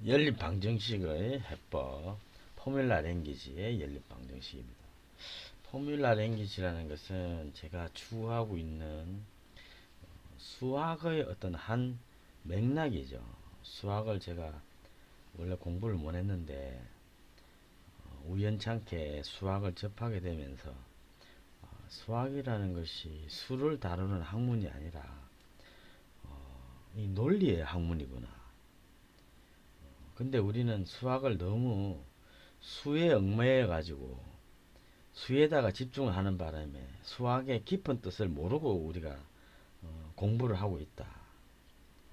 연립 방정식의 해법, 포뮬라 랭귀지의 연립 방정식입니다. 포뮬라 랭귀지라는 것은 제가 추구하고 있는 수학의 어떤 한 맥락이죠. 수학을 제가 원래 공부를 못 했는데 우연찮게 수학을 접하게 되면서 수학이라는 것이 수를 다루는 학문이 아니라 이 논리의 학문이구나. 근데 우리는 수학을 너무 수에 얽매여 가지고 수에다가 집중을 하는 바람에 수학의 깊은 뜻을 모르고 우리가 공부를 하고 있다.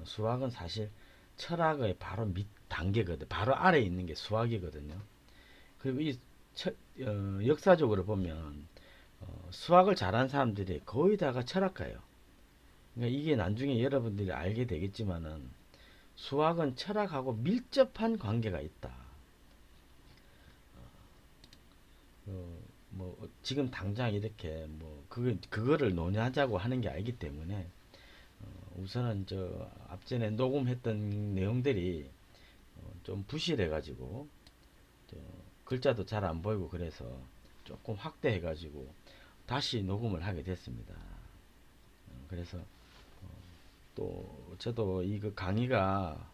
수학은 사실 철학의 바로 밑 단계거든. 바로 아래에 있는 게 수학이거든요. 그리고 이 역사적으로 보면 수학을 잘하는 사람들이 거의 다가 철학가예요. 그러니까 이게 나중에 여러분들이 알게 되겠지만은 수학은 철학하고 밀접한 관계가 있다. 뭐 지금 당장 이렇게 뭐 그거를 논의하자고 하는 게 아니기 때문에 우선은 저 앞전에 녹음했던 내용들이 좀 부실해가지고 글자도 잘 안 보이고 그래서 조금 확대해가지고 다시 녹음을 하게 됐습니다. 그래서 또 저도 이거 강의가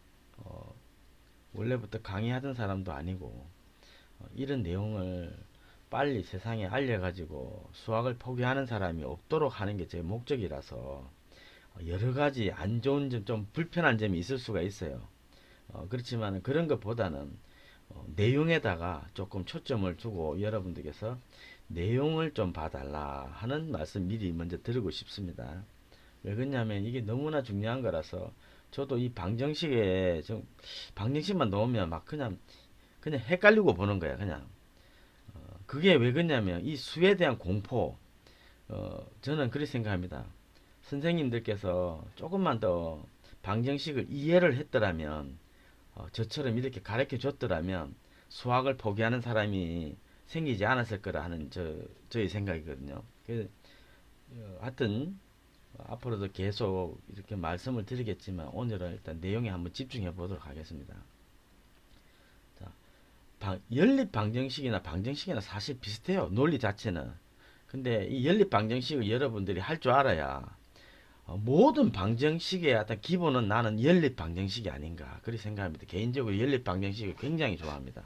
원래부터 강의하던 사람도 아니고 이런 내용을 빨리 세상에 알려가지고 수학을 포기하는 사람이 없도록 하는 게 제 목적이라서 여러 가지 안 좋은 점, 좀 불편한 점이 있을 수가 있어요. 그렇지만 그런 것보다는 내용에다가 조금 초점을 두고 여러분들께서 내용을 좀 봐달라 하는 말씀 미리 먼저 드리고 싶습니다. 왜 그러냐면 이게 너무나 중요한 거라서 저도 이 방정식에 좀 방정식만 넣으면 막 그냥 헷갈리고 보는 거야 그냥. 그게 왜 그러냐면 이 수에 대한 공포. 저는 그렇게 생각합니다. 선생님들께서 조금만 더 방정식을 이해를 했더라면 저처럼 이렇게 가르쳐 줬더라면 수학을 포기하는 사람이 생기지 않았을 거라 하는 저의 생각이거든요. 그래서 하여튼 앞으로도 계속 이렇게 말씀을 드리겠지만 오늘은 일단 내용에 한번 집중해 보도록 하겠습니다. 자, 연립 방정식이나 방정식이나 사실 비슷해요. 논리 자체는. 근데 이 연립 방정식을 여러분들이 할 줄 알아야 모든 방정식의 어떤 기본은 나는 연립 방정식이 아닌가 그렇게 생각합니다. 개인적으로 연립 방정식을 굉장히 좋아합니다.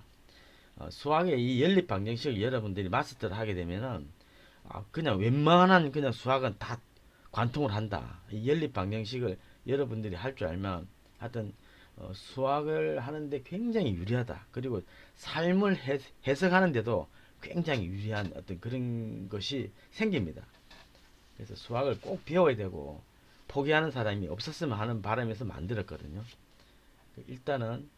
수학의 이 연립 방정식을 여러분들이 마스터를 하게 되면은 그냥 웬만한 그냥 수학은 다 관통을 한다. 이 연립 방정식을 여러분들이 할 줄 알면 하여튼 수학을 하는데 굉장히 유리하다. 그리고 삶을 해석하는데도 굉장히 유리한 어떤 그런 것이 생깁니다. 그래서 수학을 꼭 배워야 되고 포기하는 사람이 없었으면 하는 바람에서 만들었거든요. 일단은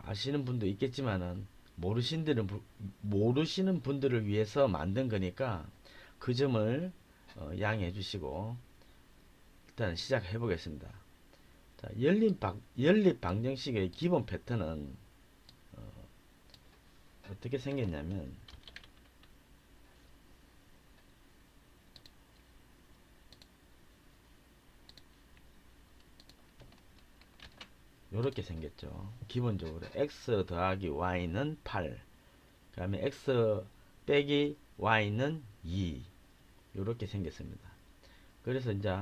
아시는 분도 있겠지만은 모르시는 분들을 위해서 만든 거니까 그 점을 양해해 주시고 일단 시작해 보겠습니다. 자, 연립 방정식의 기본 패턴은 어떻게 생겼냐면 이렇게 생겼죠. 기본적으로 x 더하기 y는 8, 그 다음에 x 빼기 y는 2 이렇게 생겼습니다. 그래서 이제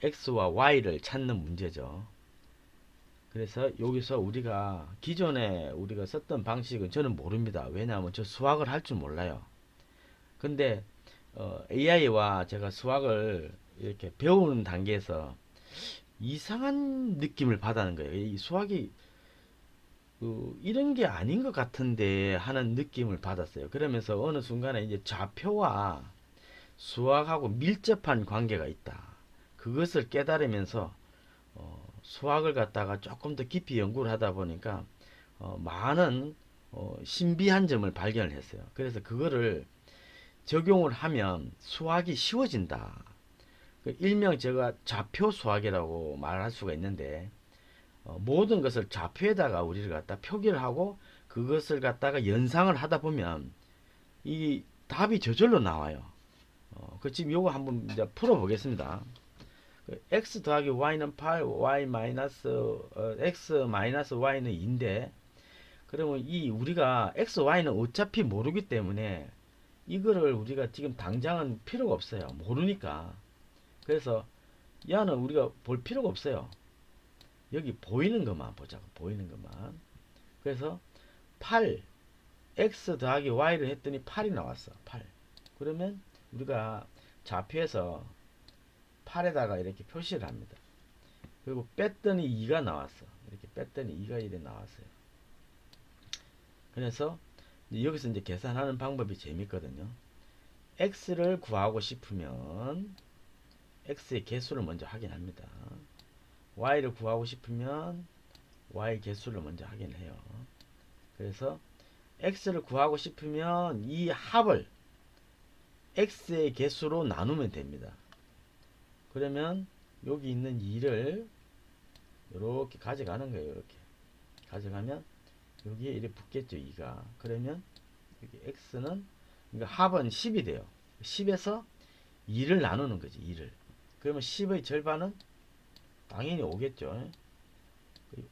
x와 y를 찾는 문제죠. 그래서 여기서 우리가 기존에 우리가 썼던 방식은 저는 모릅니다. 왜냐하면 저 수학을 할 줄 몰라요. 근데 AI와 제가 수학을 이렇게 배우는 단계에서 이상한 느낌을 받는 거예요. 이 수학이 이런 게 아닌 것 같은데 하는 느낌을 받았어요. 그러면서 어느 순간에 이제 좌표와 수학하고 밀접한 관계가 있다. 그것을 깨달으면서 수학을 갖다가 조금 더 깊이 연구를 하다 보니까 많은 신비한 점을 발견을 했어요. 그래서 그거를 적용을 하면 수학이 쉬워진다. 일명 제가 좌표 수학이라고 말할 수가 있는데 모든 것을 좌표에다가 우리를 갖다 표기를 하고 그것을 갖다가 연상을 하다 보면 이 답이 저절로 나와요. 지금 요거 한번 이제 풀어 보겠습니다. x 더하기 y는 8, y 마이너스 x 마이너스 y는 2인데, 그러면 이 우리가 x, y는 어차피 모르기 때문에 이거를 우리가 지금 당장은 필요가 없어요. 모르니까. 그래서 야는 우리가 볼 필요가 없어요. 여기 보이는 것만 보자고. 보이는 것만. 그래서 8 x 더하기 y를 했더니 8이 나왔어. 8. 그러면 우리가 좌표에서 8에다가 이렇게 표시를 합니다. 그리고 뺐더니 2가 나왔어. 이렇게 뺐더니 2가 이렇게 나왔어요. 그래서 여기서 이제 계산하는 방법이 재밌거든요. x를 구하고 싶으면 x의 개수를 먼저 확인합니다. y를 구하고 싶으면 y 개수를 먼저 확인해요. 그래서 x를 구하고 싶으면 이 합을 x의 개수로 나누면 됩니다. 그러면 여기 있는 2를 이렇게 가져가는 거예요. 이렇게 가져가면 여기에 이렇게 붙겠죠. 2가. 그러면 여기 x는, 그러니까 합은 10이 돼요. 10에서 2를 나누는 거지. 2를. 그러면 10의 절반은 당연히 5겠죠.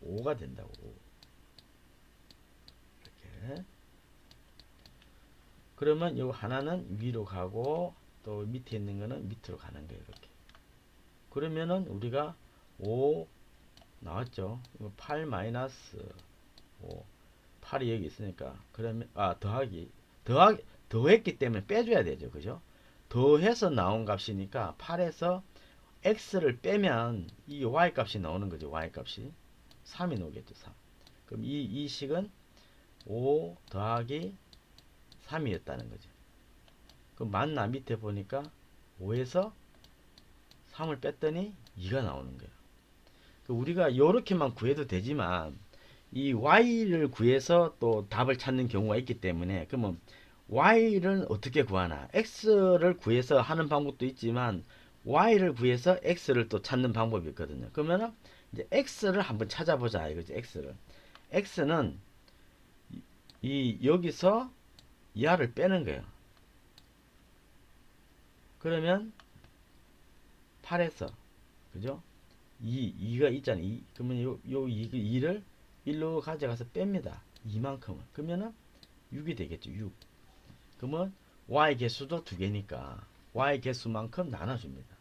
5가 된다고. 이렇게. 그러면 요 하나는 위로 가고 또 밑에 있는 거는 밑으로 가는 거예요. 이렇게. 그러면은 우리가 5 나왔죠. 8 마이너스 5. 8이 여기 있으니까. 그러면, 더했기 때문에 빼줘야 되죠. 그죠? 더해서 나온 값이니까 8에서 x를 빼면 이 y 값이 나오는 거죠. y 값이. 3이 나오겠죠. 3. 그럼 이 식은 5 더하기 3이었다는 거죠. 그럼 맞나? 밑에 보니까 5에서 3을 뺐더니 2가 나오는 거예요. 우리가 이렇게만 구해도 되지만 이 y를 구해서 또 답을 찾는 경우가 있기 때문에, 그러면 y를 어떻게 구하나? x를 구해서 하는 방법도 있지만 y를 구해서 x를 또 찾는 방법이 있거든요. 그러면은 이제 x를 한번 찾아보자 이거지. x는 여기서 야를 빼는 거예요. 그러면 8에서, 그죠? 2가 있잖아요. 2. 그러면 요 2를 1로 가져가서 뺍니다. 이만큼은. 그러면은 6이 되겠죠. 6. 그러면 y 개수도 2개니까 y 개수만큼 나눠줍니다.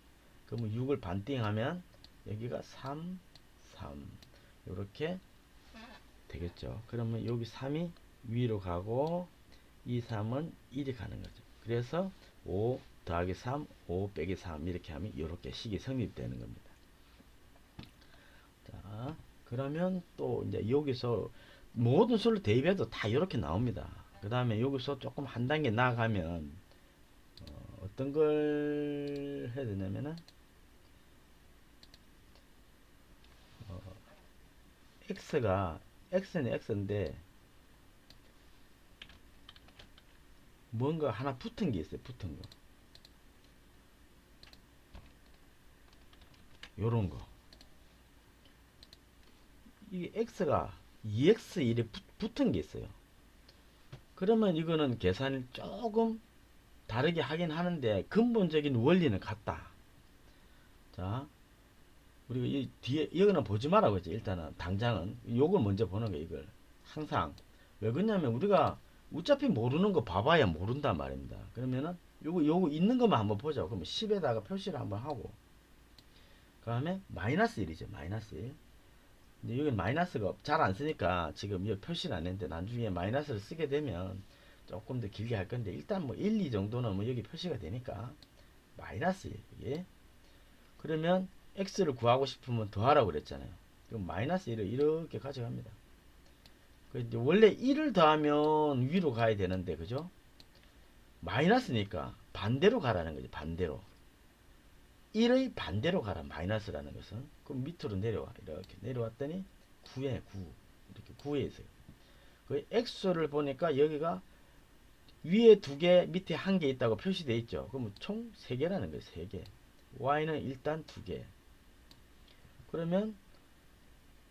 그러면 6을 반띵하면 여기가 3, 3 이렇게 되겠죠. 그러면 여기 3이 위로 가고 이 3은 1이 가는 거죠. 그래서 5 더하기 3, 5 빼기 3 이렇게 하면 이렇게 식이 성립되는 겁니다. 자, 그러면 또 이제 여기서 모든 수를 대입해도 다 이렇게 나옵니다. 그 다음에 여기서 조금 한 단계 나아가면 어떤 걸 해야 되냐면은 x는 x인데 뭔가 하나 붙은 게 있어요. 붙은 거. 요런 거. 이게 x가 2x1에 붙은 게 있어요. 그러면 이거는 계산을 조금 다르게 하긴 하는데 근본적인 원리는 같다. 자, 우리가 이 뒤에 이거는 보지 말라고 했지. 일단은 당장은 요걸 먼저 보는 거. 이걸 항상. 왜 그러냐면 우리가 어차피 모르는 거 봐봐야 모른단 말입니다. 그러면은 요거 있는 것만 한번 보자고. 그러면 10에다가 표시를 한번 하고, 그 다음에 마이너스 1이죠. 마이너스 1. 근데 여기 마이너스가 잘 안 쓰니까 지금 이 표시는 안 했는데 나중에 마이너스를 쓰게 되면 조금 더 길게 할 건데, 일단 뭐 1, 2 정도는 뭐 여기 표시가 되니까 마이너스 1. 예? 그러면 x를 구하고 싶으면 더하라고 그랬잖아요. 그럼 마이너스 1을 이렇게 가져갑니다. 이제 원래 1을 더하면 위로 가야 되는데, 그죠? 마이너스니까 반대로 가라는 거지. 반대로. 1의 반대로 가라. 마이너스라는 것은. 그럼 밑으로 내려와. 이렇게 내려왔더니 9에 9. 이렇게 9에 있어요. 그 x를 보니까 여기가 위에 2개, 밑에 1개 있다고 표시되어 있죠. 그럼 총 3개라는 거예요. 3개. y는 일단 2개. 그러면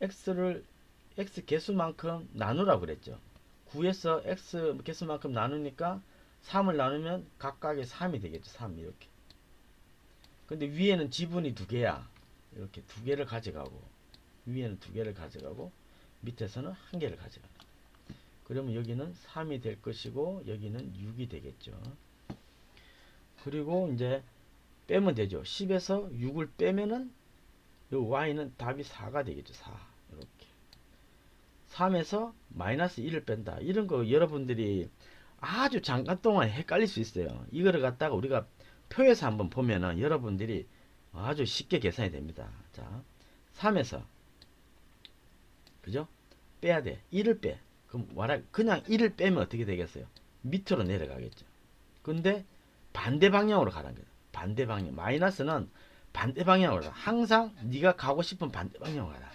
x 개수만큼 나누라고 그랬죠. 9에서 x 개수만큼 나누니까 3을 나누면 각각의 3이 되겠죠. 3 이렇게. 근데 위에는 지분이 2개야. 이렇게 두 개를 가져가고 위에는 두 개를 가져가고 밑에서는 한 개를 가져가는. 그러면 여기는 3이 될 것이고 여기는 6이 되겠죠. 그리고 이제 빼면 되죠. 10에서 6을 빼면은 요 y는 답이 4가 되겠죠. 4. 이렇게. 3에서 마이너스 1을 뺀다. 이런 거 여러분들이 아주 잠깐 동안 헷갈릴 수 있어요. 이거를 갖다가 우리가 표에서 한번 보면은 여러분들이 아주 쉽게 계산이 됩니다. 자, 3에서 그죠? 빼야 돼. 1을 빼. 그럼 그냥 1을 빼면 어떻게 되겠어요? 밑으로 내려가겠죠. 근데 반대 방향으로 가라는 거예요. 반대 방향. 마이너스는 반대 방향으로 가. 항상 네가 가고 싶은 반대 방향으로 가라.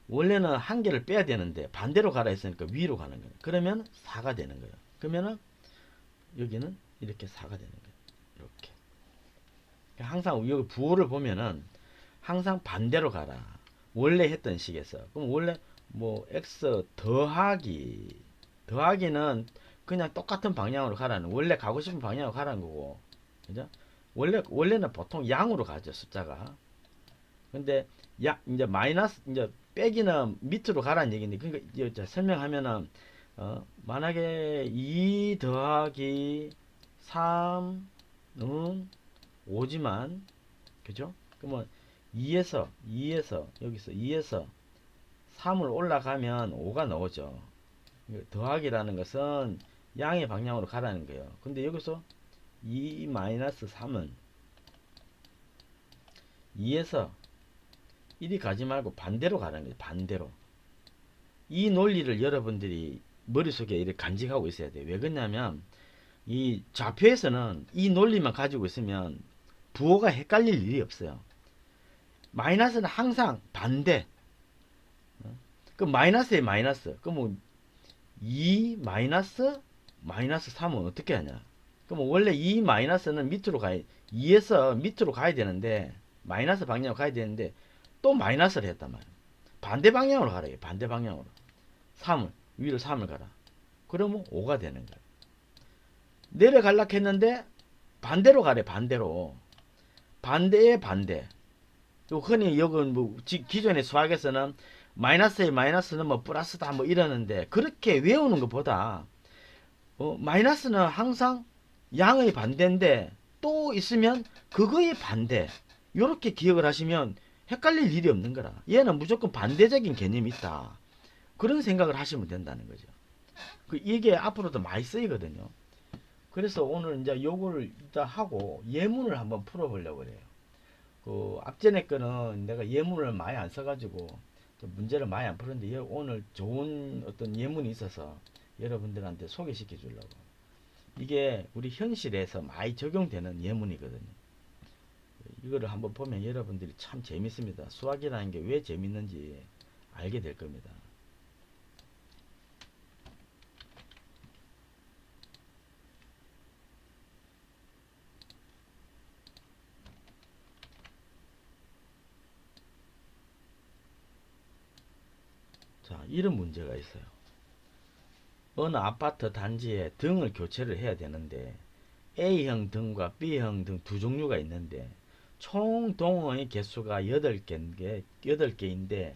원래는 한 개를 빼야 되는데 반대로 가라 했으니까 위로 가는 거예요. 그러면 4가 되는 거예요. 그러면은 여기는 이렇게 4가 되는 거예요. 이렇게. 항상 여기 부호를 보면은 항상 반대로 가라. 원래 했던 식에서. 그럼 원래 뭐 x 더하기는 그냥 똑같은 방향으로 가라는, 원래 가고 싶은 방향으로 가라는 거고. 그죠? 원래는 보통 양으로 가죠, 숫자가. 근데 이제 마이너스 이제 빼기는 밑으로 가라는 얘기인데, 그러니까 이제 설명하면은 만약에 2 더하기 3은 5지만 그죠? 그러면 2에서 여기서 2에서 3을 올라가면 5가 나오죠. 더하기라는 것은 양의 방향으로 가라는 거예요. 근데 여기서 2 마이너스 3은 2에서 1이 가지 말고 반대로 가라는 거예요. 반대로. 이 논리를 여러분들이 머릿속에 이렇게 간직하고 있어야 돼요. 왜 그러냐면 이 좌표에서는 이 논리만 가지고 있으면 부호가 헷갈릴 일이 없어요. 마이너스는 항상 반대. 그 마이너스에 마이너스. 그럼 2 마이너스 3은 어떻게 하냐? 그럼 원래 2 마이너스는 밑으로 가야, 2에서 밑으로 가야 되는데 마이너스 방향으로 가야 되는데 또 마이너스를 했단 말이야. 반대 방향으로 가라. 반대 방향으로. 3을 위로 3을 가라. 그러면 5가 되는 거야. 내려갈라 했는데 반대로 가래. 반대로. 반대의 반대. 흔히 여기 뭐 기존의 수학에서는 마이너스에 마이너스는 뭐 플러스다 뭐 이러는데, 그렇게 외우는 것보다 마이너스는 항상 양의 반대인데 또 있으면 그거의 반대, 요렇게 기억을 하시면 헷갈릴 일이 없는 거라. 얘는 무조건 반대적인 개념이 있다, 그런 생각을 하시면 된다는 거죠. 이게 앞으로도 많이 쓰이거든요. 그래서 오늘 이제 요거를 일단 하고 예문을 한번 풀어보려고 그래요. 앞전에 거는 내가 예문을 많이 안 써가지고 문제를 많이 안 풀었는데, 오늘 좋은 어떤 예문이 있어서 여러분들한테 소개시켜 주려고. 이게 우리 현실에서 많이 적용되는 예문이거든요. 이거를 한번 보면 여러분들이 참 재밌습니다. 수학이라는 게 왜 재밌는지 알게 될 겁니다. 자, 이런 문제가 있어요. 어느 아파트 단지에 등을 교체를 해야 되는데 A형 등과 B형 등 두 종류가 있는데 총 동의 개수가 8개인데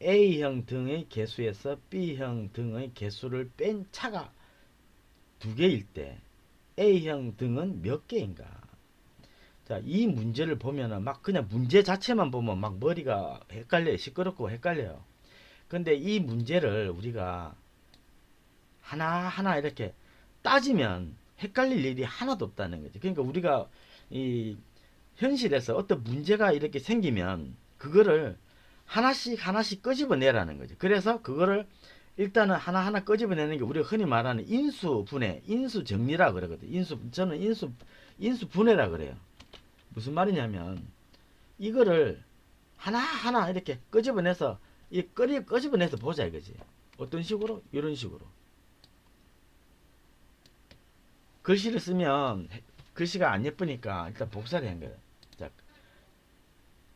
A형 등의 개수에서 B형 등의 개수를 뺀 차가 2개일 때 A형 등은 몇 개인가? 자, 이 문제를 보면은 막 그냥 문제 자체만 보면 막 머리가 헷갈려요. 시끄럽고 헷갈려요. 근데 이 문제를 우리가 하나하나 이렇게 따지면 헷갈릴 일이 하나도 없다는 거죠. 그러니까 우리가 이 현실에서 어떤 문제가 이렇게 생기면 그거를 하나씩 끄집어내라는 거죠. 그래서 그거를 일단은 하나하나 끄집어내는 게 우리가 흔히 말하는 인수분해, 인수정리라 그러거든요. 저는 인수분해라 그래요. 무슨 말이냐면 이거를 하나하나 이렇게 끄집어내서 끄집어내서 보자 이거지. 어떤 식으로? 이런 식으로. 글씨를 쓰면 글씨가 안 예쁘니까 일단 복사를 한 거예요. 자,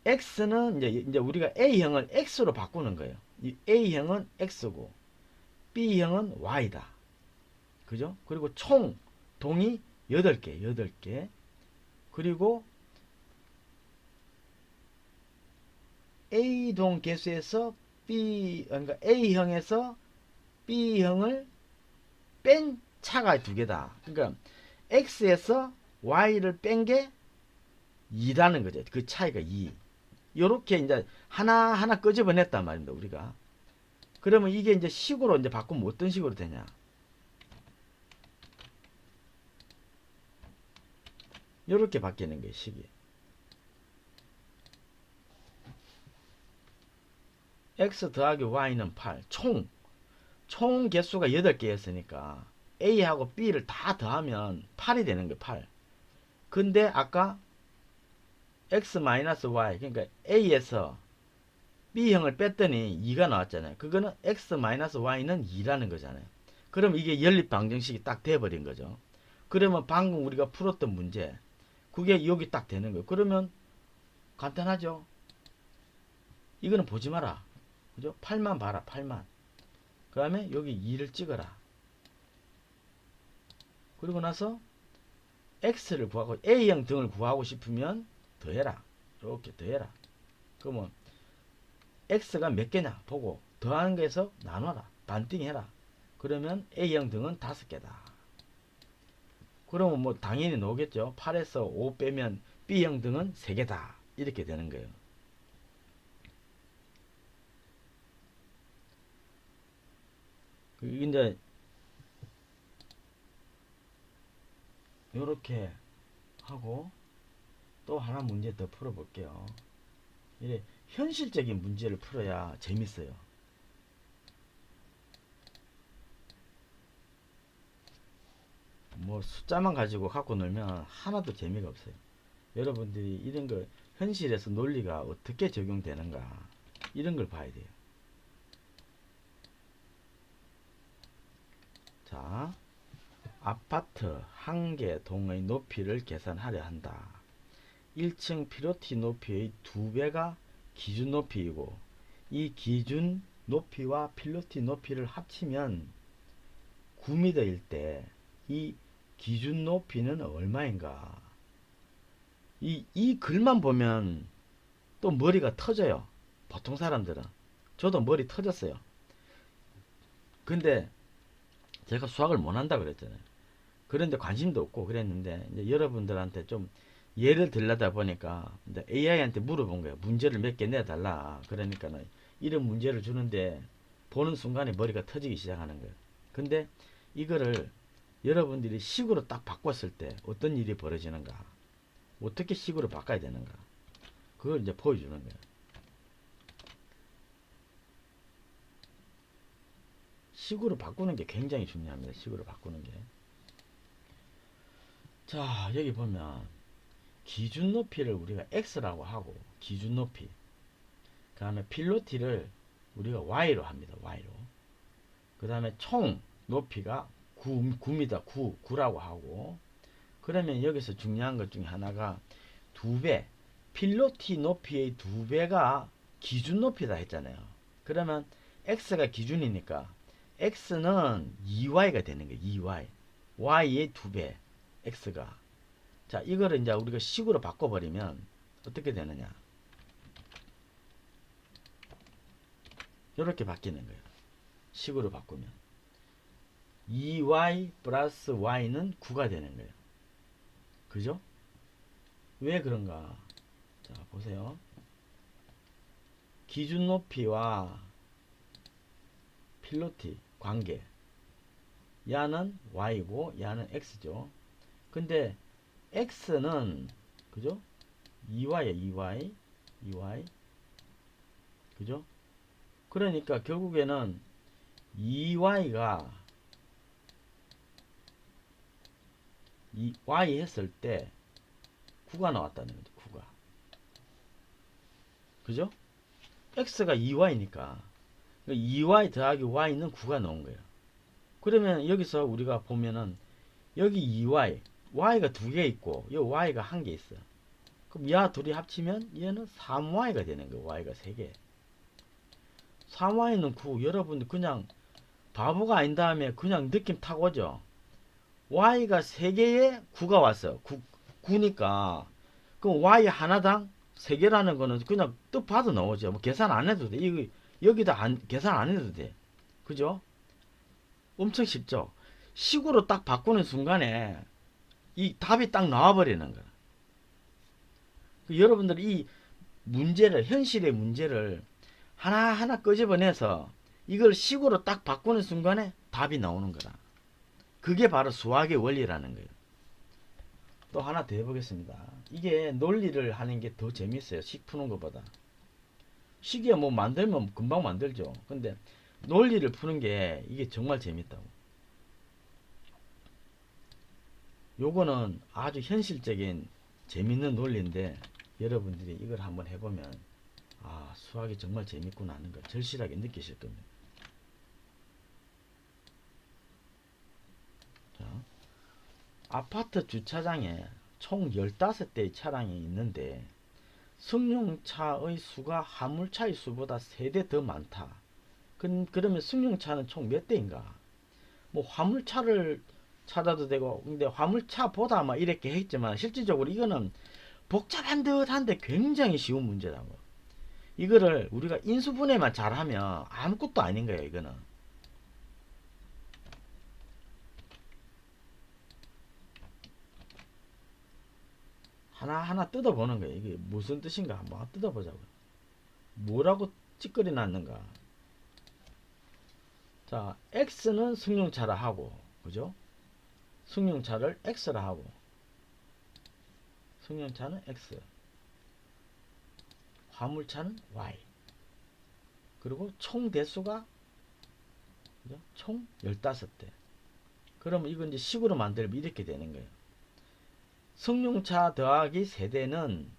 X는 이제 우리가 A형을 X로 바꾸는 거예요. 이 A형은 X고 B형은 Y다. 그죠? 그리고 총 동이 8개. 그리고 A동 개수에서 그러니까 A형에서 B형을 뺀 차가 두 개다. 그러니까 X에서 Y를 뺀 게 2라는 거죠. 그 차이가 2. 요렇게 이제 하나하나 끄집어냈단 말입니다, 우리가. 그러면 이게 이제 식으로 이제 바꾸면 어떤 식으로 되냐? 요렇게 바뀌는 거예요, 식이. X 더하기 Y는 8. 총 개수가 8개였으니까 A하고 B를 다 더하면 8이 되는 거예요, 8. 근데 아까 X-Y, 그러니까 A에서 B형을 뺐더니 2가 나왔잖아요. 그거는 X-Y는 2라는 거잖아요. 그럼 이게 연립방정식이 딱 돼버린 거죠. 그러면 방금 우리가 풀었던 문제, 그게 여기 딱 되는 거예요. 그러면 간단하죠. 이거는 보지 마라. 그죠? 8만 봐라, 8만. 그 다음에 여기 2를 찍어라. 그리고 나서 X를 구하고, A형 등을 구하고 싶으면 더해라. 이렇게 더해라. 그러면 X가 몇 개냐 보고 더하는 거에서 나눠라. 반띵해라. 그러면 A형 등은 5개다. 그러면 뭐 당연히 나오겠죠. 8에서 5 빼면 B형 등은 3개다. 이렇게 되는 거예요. 이제 요렇게 하고 또 하나 문제 더 풀어볼게요. 이래 현실적인 문제를 풀어야 재밌어요. 뭐 숫자만 가지고 갖고 놀면 하나도 재미가 없어요. 여러분들이 이런 거 현실에서 논리가 어떻게 적용되는가 이런 걸 봐야 돼요. 자, 아파트 한 개 동의 높이를 계산하려 한다. 1층 필로티 높이의 2배가 기준 높이이고 이 기준 높이와 필로티 높이를 합치면 9m일 때 이 기준 높이는 얼마인가? 이 글만 보면 또 머리가 터져요. 보통 사람들은. 저도 머리 터졌어요. 근데 제가 수학을 못한다 그랬잖아요. 그런데 관심도 없고 그랬는데 이제 여러분들한테 좀 예를 들려다 보니까 AI한테 물어본 거예요. 문제를 몇 개 내달라. 그러니까는 이런 문제를 주는데 보는 순간에 머리가 터지기 시작하는 거예요. 근데 이거를 여러분들이 식으로 딱 바꿨을 때 어떤 일이 벌어지는가? 어떻게 식으로 바꿔야 되는가? 그걸 이제 보여주는 거예요. 식으로 바꾸는 게 굉장히 중요합니다. 식으로 바꾸는 게. 자, 여기 보면 기준 높이를 우리가 X라고 하고 기준 높이. 그 다음에 필로티를 우리가 Y로 합니다. Y로. 그 다음에 총 높이가 9입니다. 9라고 하고. 그러면 여기서 중요한 것 중에 하나가 2배. 필로티 높이의 2배가 기준 높이다 했잖아요. 그러면 X가 기준이니까 X는 2Y가 되는 거예요. 2Y. Y의 2배. X가. 자, 이거를 이제 우리가 식으로 바꿔버리면 어떻게 되느냐. 이렇게 바뀌는 거예요. 식으로 바꾸면. 2Y 플러스 Y는 9가 되는 거예요. 그죠? 왜 그런가? 자, 보세요. 기준 높이와 필로티 관계. 야는 Y고 야는 X죠. 근데 X는 그죠? 2Y야 2Y 그죠? 그러니까 결국에는 2Y가 Y 했을 때 9가 나왔다는 거죠. 9가 그죠? X가 2Y니까 2Y 더하기 Y는 9가 나온 거예요. 그러면 여기서 우리가 보면은 여기 2Y Y가 2개 있고 여기 Y가 1개 있어. 그럼 야 둘이 합치면 얘는 3Y가 되는 거예요. Y가 3개. 3Y는 9. 여러분들 그냥 바보가 아닌 다음에 그냥 느낌 타고 오죠. Y가 3개에 9가 왔어. 9니까 그럼 Y 하나당 세개라는 거는 그냥 뜻 봐도 나오죠. 뭐 계산 안 해도 돼. 이거 여기다 계산 안 해도 돼. 그죠? 엄청 쉽죠? 식으로 딱 바꾸는 순간에 이 답이 딱 나와버리는 거야. 여러분들 이 문제를, 현실의 문제를 하나하나 끄집어내서 이걸 식으로 딱 바꾸는 순간에 답이 나오는 거라. 그게 바로 수학의 원리라는 거예요. 또 하나 더 해보겠습니다. 이게 논리를 하는 게 더 재밌어요. 식 푸는 것보다. 식이야 뭐 만들면 금방 만들죠. 근데 논리를 푸는 게 이게 정말 재밌다고. 요거는 아주 현실적인 재밌는 논리인데 여러분들이 이걸 한번 해보면 아, 수학이 정말 재밌구나 하는 걸 절실하게 느끼실 겁니다. 자, 아파트 주차장에 총 15대의 차량이 있는데 승용차의 수가 화물차의 수보다 3대 더 많다. 그러면 승용차는 총 몇 대인가? 뭐 화물차를 찾아도 되고, 근데 화물차보다 막 이렇게 했지만 실질적으로 이거는 복잡한 듯한데 굉장히 쉬운 문제라고. 이거를 우리가 인수분해만 잘하면 아무것도 아닌 거예요. 이거는 하나하나 뜯어보는 거예요. 이게 무슨 뜻인가 한번 뜯어보자고요. 뭐라고 찌꺼리 났는가. 자, X는 승용차라 하고, 그죠? 승용차를 X라 하고, 승용차는 X, 화물차는 Y. 그리고 총 대수가, 그죠? 총 15대. 그러면 이건 이제 식으로 만들면 이렇게 되는 거예요. 승용차 더하기 세대는,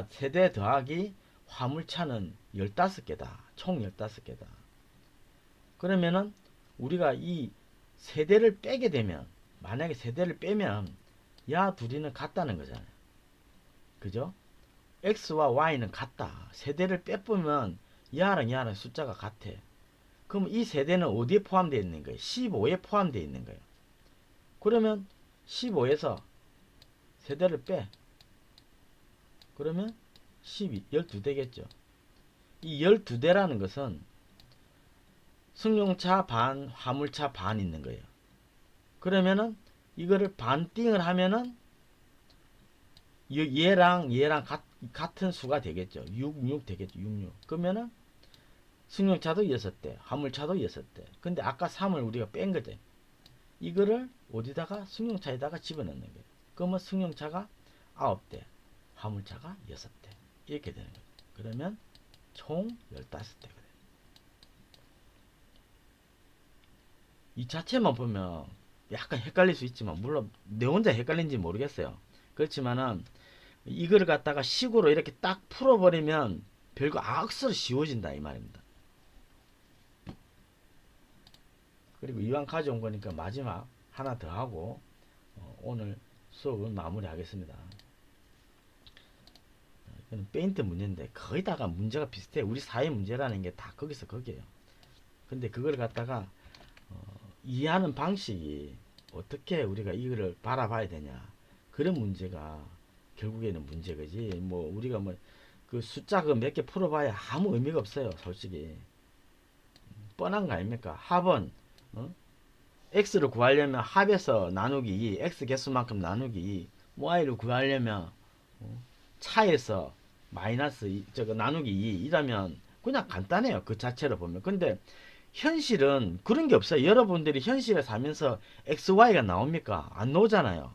세대 더하기 화물차는 15개다. 총 15개다. 그러면은 우리가 이 세대를 빼게 되면, 만약에 세대를 빼면 야 둘이는 같다는 거잖아요. 그죠? X와 Y는 같다. 세대를 빼보면 야랑 야랑 숫자가 같아. 그럼 이 세대는 어디에 포함되어 있는 거예요? 15에 포함되어 있는 거예요. 그러면 15에서 세대를 빼. 그러면 12, 12대겠죠. 이 12대라는 것은 승용차 반, 화물차 반 있는 거예요. 그러면은 이거를 반띵을 하면은 얘랑 같은 수가 되겠죠. 66 되겠죠. 66. 그러면은 승용차도 6대, 화물차도 6대. 근데 아까 3을 우리가 뺀 거죠. 이거를 어디다가 승용차에다가 집어넣는 거예요. 그러면 승용차가 9대, 화물차가 6대. 이렇게 되는 거예요. 그러면 총 15대가 돼요. 이 자체만 보면 약간 헷갈릴 수 있지만, 물론 내 혼자 헷갈린지 모르겠어요. 그렇지만은 이걸 갖다가 식으로 이렇게 딱 풀어버리면 별거 악수로 쉬워진다 이 말입니다. 그리고 이왕 가져온 거니까 마지막 하나 더 하고 오늘 수업은 마무리 하겠습니다. 이건 페인트 문제인데 거의 다가 문제가 비슷해요. 우리 사회 문제라는 게 다 거기서 거기에요. 근데 그걸 갖다가 이해하는 방식이 어떻게 우리가 이거를 바라봐야 되냐, 그런 문제가 결국에는 문제거지. 뭐 우리가 뭐 그 숫자 그 몇 개 풀어봐야 아무 의미가 없어요. 솔직히 뻔한 거 아닙니까? 합은 x를 구하려면 합에서 나누기 2, x 개수만큼 나누기 2, y를 구하려면 차에서 마이너스 2, 저거 나누기 2 이라면 그냥 간단해요. 그 자체로 보면. 근데 현실은 그런 게 없어요. 여러분들이 현실에 살면서 XY가 나옵니까? 안 나오잖아요.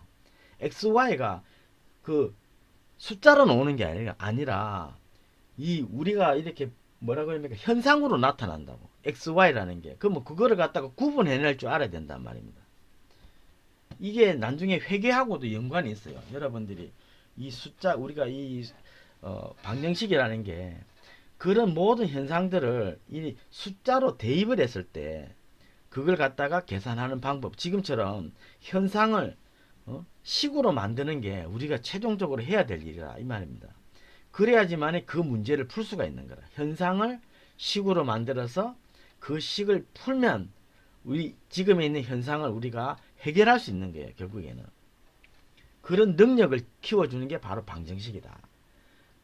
XY가 그 숫자로 나오는 게 아니라 이 우리가 이렇게 뭐라고 합니까? 현상으로 나타난다고. XY라는 게. 그러면 그거를 갖다가 구분해낼 줄 알아야 된단 말입니다. 이게 나중에 회계하고도 연관이 있어요. 여러분들이 이 숫자, 우리가 이 방정식이라는 게 그런 모든 현상들을 이 숫자로 대입을 했을 때 그걸 갖다가 계산하는 방법, 지금처럼 현상을 식으로 만드는 게 우리가 최종적으로 해야 될 일이라 이 말입니다. 그래야지만 그 문제를 풀 수가 있는 거라. 현상을 식으로 만들어서 그 식을 풀면 우리 지금에 있는 현상을 우리가 해결할 수 있는 거예요. 결국에는 그런 능력을 키워주는 게 바로 방정식이다.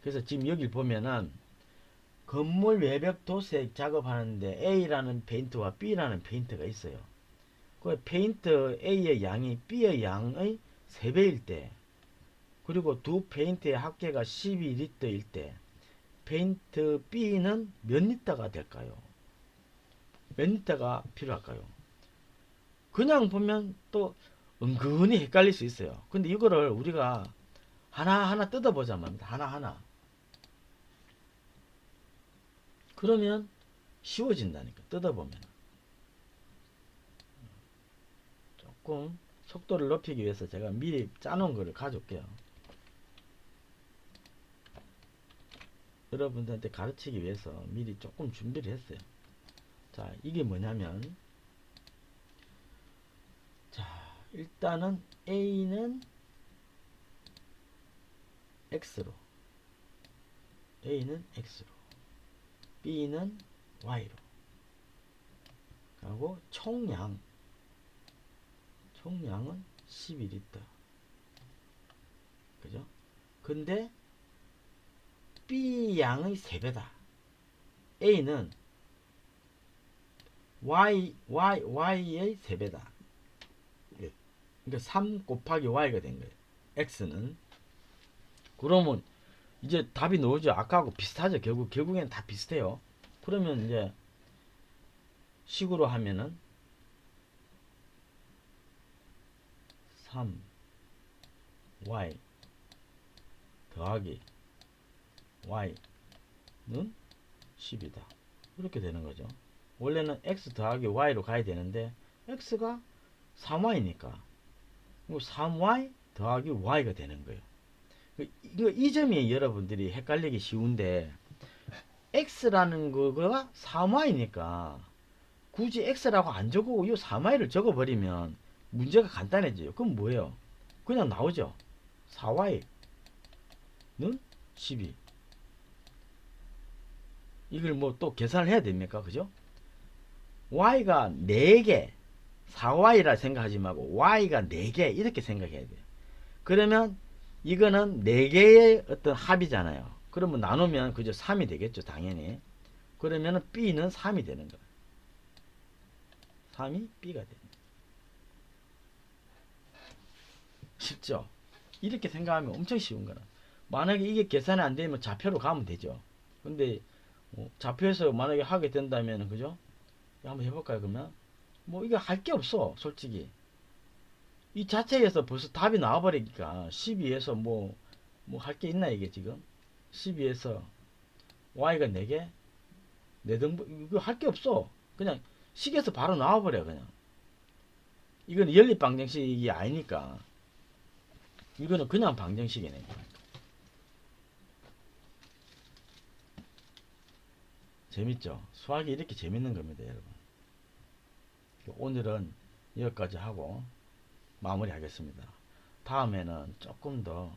그래서 지금 여기 보면은 건물 외벽 도색 작업하는데 A라는 페인트와 B라는 페인트가 있어요. 그 페인트 A의 양이 B의 양의 3배일 때, 그리고 두 페인트의 합계가 12리터일 때 페인트 B는 몇 리터가 될까요? 몇 리터가 필요할까요? 그냥 보면 또 은근히 헷갈릴 수 있어요. 근데 이거를 우리가 하나하나 뜯어보자면 합니다. 하나하나. 그러면 쉬워진다니까. 뜯어보면. 조금 속도를 높이기 위해서 제가 미리 짜놓은 거를 가져올게요. 여러분들한테 가르치기 위해서 미리 조금 준비를 했어요. 자, 이게 뭐냐면, 자, 일단은 A는 X로, A는 X로, B는 Y로, 하고 총량은 12리터. 그죠? 근데 B 양의 3배다. A는 Y의 3배다. 그러니까 3 곱하기 Y가 된 거예요. X는. 그러면 이제 답이 나오죠. 아까하고 비슷하죠. 결국엔 다 비슷해요. 그러면 이제 식으로 하면은 3y 더하기 y는 10이다. 이렇게 되는 거죠. 원래는 x 더하기 y로 가야 되는데 x가 3y니까 3y 더하기 y가 되는 거예요. 이 점이 여러분들이 헷갈리기 쉬운데, x라는 거가 3y니까 굳이 x라고 안 적고 이 3y를 적어버리면 문제가 간단해져요. 그럼 뭐예요? 그냥 나오죠. 4y는 12. 이걸 뭐 또 계산을 해야 됩니까? 그죠? y가 4개, 4y라 생각하지 말고 y가 4개 이렇게 생각해야 돼요. 그러면 이거는 4개의 어떤 합이잖아요. 그러면 나누면 그저 3이 되겠죠. 당연히. 그러면 b는 3이 되는 거예요. 3이 b가 됩니다. 쉽죠? 이렇게 생각하면 엄청 쉬운 거라. 만약에 이게 계산이 안 되면 좌표로 가면 되죠. 근데 좌표에서 만약에 하게 된다면, 그죠? 한번 해볼까요? 그러면 뭐 이거 할 게 없어, 솔직히. 이 자체에서 벌써 답이 나와버리니까 12에서 뭐 할 게 있나 이게 지금. 12에서 y가 4개 4등분 이거 할 게 없어. 그냥 식에서 바로 나와버려. 그냥 이건 연립 방정식이 아니니까. 이거는 그냥 방정식이네. 재밌죠? 수학이 이렇게 재밌는 겁니다, 여러분. 오늘은 여기까지 하고 마무리 하겠습니다. 다음에는 조금 더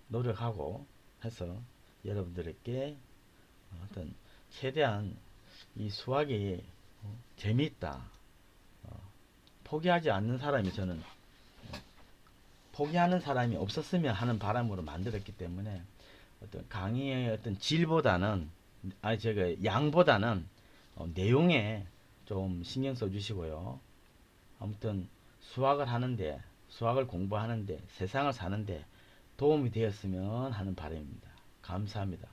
노력하고 해서 여러분들에게 어떤 최대한 이 수학이 재미있다, 포기하지 않는 사람이, 저는 포기하는 사람이 없었으면 하는 바람으로 만들었기 때문에 어떤 강의의 어떤 질보다는, 제가 양보다는 내용에 좀 신경 써 주시고요. 아무튼 수학을 공부하는데, 세상을 사는데 도움이 되었으면 하는 바람입니다. 감사합니다.